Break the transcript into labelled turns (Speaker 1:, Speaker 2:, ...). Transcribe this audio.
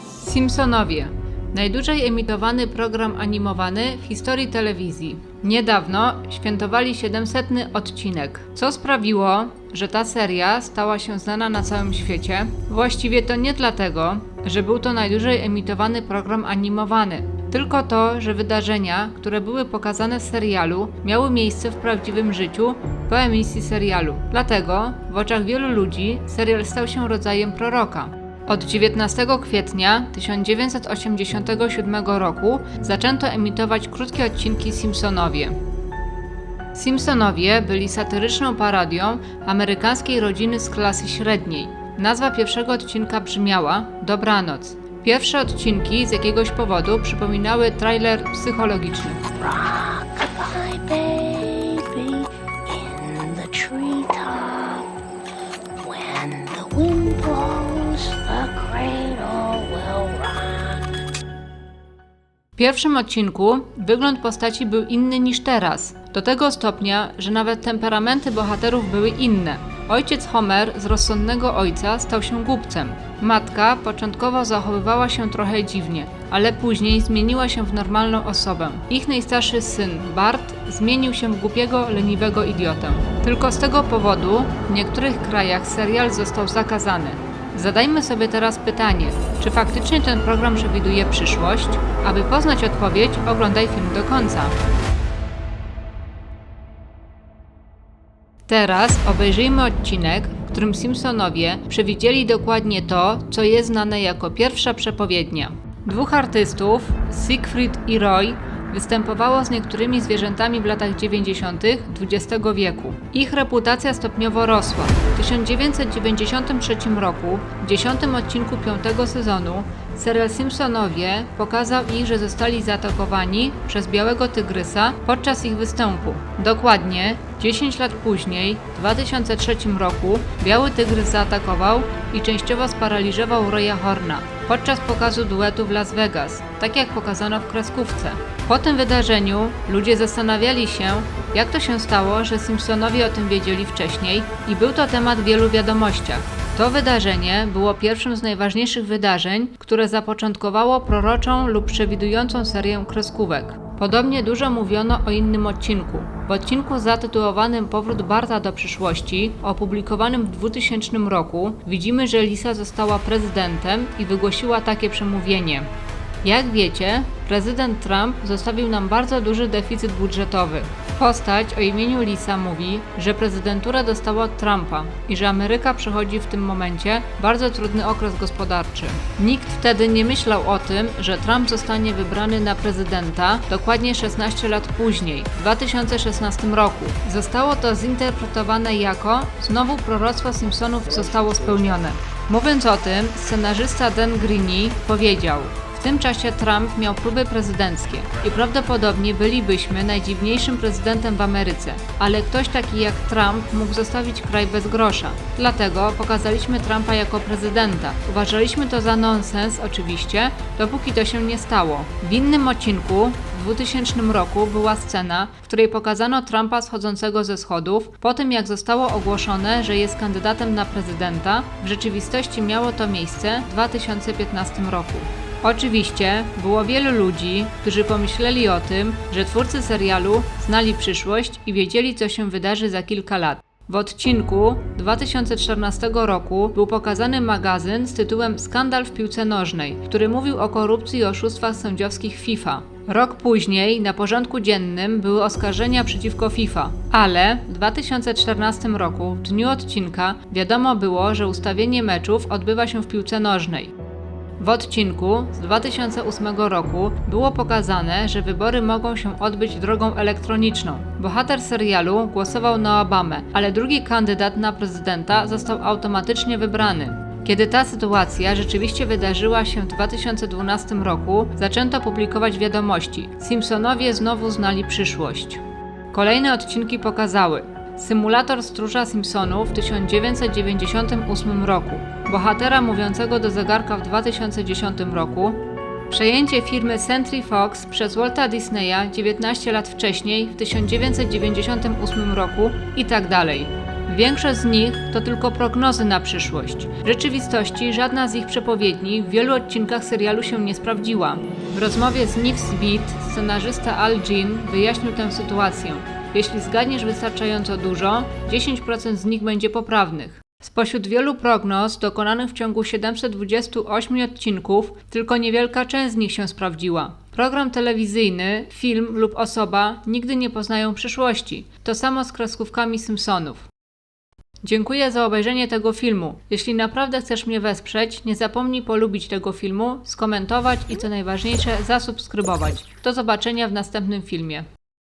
Speaker 1: Simpsonowie. Najdłużej emitowany program animowany w historii telewizji. Niedawno świętowali 700. odcinek, co sprawiło, że ta seria stała się znana na całym świecie. Właściwie to nie dlatego, że był to najdłużej emitowany program animowany, tylko to, że wydarzenia, które były pokazane w serialu, miały miejsce w prawdziwym życiu po emisji serialu. Dlatego w oczach wielu ludzi serial stał się rodzajem proroka. Od 19 kwietnia 1987 roku zaczęto emitować krótkie odcinki Simpsonowie. Simpsonowie byli satyryczną parodią amerykańskiej rodziny z klasy średniej. Nazwa pierwszego odcinka brzmiała Dobranoc. Pierwsze odcinki z jakiegoś powodu przypominały trailer psychologiczny.
Speaker 2: Rock-a-bye baby in the treetop. When the wind blows, the cradle will rock.
Speaker 1: W pierwszym odcinku wygląd postaci był inny niż teraz. Do tego stopnia, że nawet temperamenty bohaterów były inne. Ojciec Homer z rozsądnego ojca stał się głupcem. Matka początkowo zachowywała się trochę dziwnie, ale później zmieniła się w normalną osobę. Ich najstarszy syn, Bart, zmienił się w głupiego, leniwego idiotę. Tylko z tego powodu w niektórych krajach serial został zakazany. Zadajmy sobie teraz pytanie, czy faktycznie ten program przewiduje przyszłość? Aby poznać odpowiedź, oglądaj film do końca. Teraz obejrzyjmy odcinek, w którym Simpsonowie przewidzieli dokładnie to, co jest znane jako pierwsza przepowiednia. Dwóch artystów, Siegfried i Roy, występowało z niektórymi zwierzętami w latach 90. XX wieku. Ich reputacja stopniowo rosła. W 1993 roku, w 10. odcinku 5. sezonu, serial Simpsonowie pokazał ich, że zostali zaatakowani przez białego tygrysa podczas ich występu. Dokładnie 10 lat później, w 2003 roku, biały tygrys zaatakował i częściowo sparaliżował Roya Horna podczas pokazu duetu w Las Vegas, tak jak pokazano w kreskówce. Po tym wydarzeniu ludzie zastanawiali się, jak to się stało, że Simpsonowie o tym wiedzieli wcześniej i był to temat w wielu wiadomościach. To wydarzenie było pierwszym z najważniejszych wydarzeń, które zapoczątkowało proroczą lub przewidującą serię kreskówek. Podobnie dużo mówiono o innym odcinku. W odcinku zatytułowanym Powrót Barta do przyszłości, opublikowanym w 2000 roku, widzimy, że Lisa została prezydentem i wygłosiła takie przemówienie. Jak wiecie, prezydent Trump zostawił nam bardzo duży deficyt budżetowy. Postać o imieniu Lisa mówi, że prezydentura dostała od Trumpa i że Ameryka przechodzi w tym momencie bardzo trudny okres gospodarczy. Nikt wtedy nie myślał o tym, że Trump zostanie wybrany na prezydenta dokładnie 16 lat później, w 2016 roku. Zostało to zinterpretowane jako znowu proroctwo Simpsonów zostało spełnione. Mówiąc o tym, scenarzysta Dan Greeny powiedział: w tym czasie Trump miał próby prezydenckie i prawdopodobnie bylibyśmy najdziwniejszym prezydentem w Ameryce, ale ktoś taki jak Trump mógł zostawić kraj bez grosza. Dlatego pokazaliśmy Trumpa jako prezydenta. Uważaliśmy to za nonsens oczywiście, dopóki to się nie stało. W innym odcinku w 2000 roku była scena, w której pokazano Trumpa schodzącego ze schodów po tym, jak zostało ogłoszone, że jest kandydatem na prezydenta. W rzeczywistości miało to miejsce w 2015 roku. Oczywiście było wielu ludzi, którzy pomyśleli o tym, że twórcy serialu znali przyszłość i wiedzieli, co się wydarzy za kilka lat. W odcinku 2014 roku był pokazany magazyn z tytułem Skandal w piłce nożnej, który mówił o korupcji i oszustwach sędziowskich FIFA. Rok później na porządku dziennym były oskarżenia przeciwko FIFA, ale w 2014 roku, w dniu odcinka, wiadomo było, że ustawienie meczów odbywa się w piłce nożnej. W odcinku z 2008 roku było pokazane, że wybory mogą się odbyć drogą elektroniczną. Bohater serialu głosował na Obamę, ale drugi kandydat na prezydenta został automatycznie wybrany. Kiedy ta sytuacja rzeczywiście wydarzyła się w 2012 roku, zaczęto publikować wiadomości. Simpsonowie znowu znali przyszłość. Kolejne odcinki pokazały symulator stróża Simpsonów w 1998 roku, bohatera mówiącego do zegarka w 2010 roku, przejęcie firmy Century Fox przez Walta Disneya 19 lat wcześniej, w 1998 roku itd. Większość z nich to tylko prognozy na przyszłość. W rzeczywistości żadna z ich przepowiedni w wielu odcinkach serialu się nie sprawdziła. W rozmowie z News Beat scenarzysta Al Jean wyjaśnił tę sytuację. Jeśli zgadniesz wystarczająco dużo, 10% z nich będzie poprawnych. Spośród wielu prognoz dokonanych w ciągu 728 odcinków, tylko niewielka część z nich się sprawdziła. Program telewizyjny, film lub osoba nigdy nie poznają przyszłości. To samo z kreskówkami Simpsonów. Dziękuję za obejrzenie tego filmu. Jeśli naprawdę chcesz mnie wesprzeć, nie zapomnij polubić tego filmu, skomentować i co najważniejsze zasubskrybować. Do zobaczenia w następnym filmie.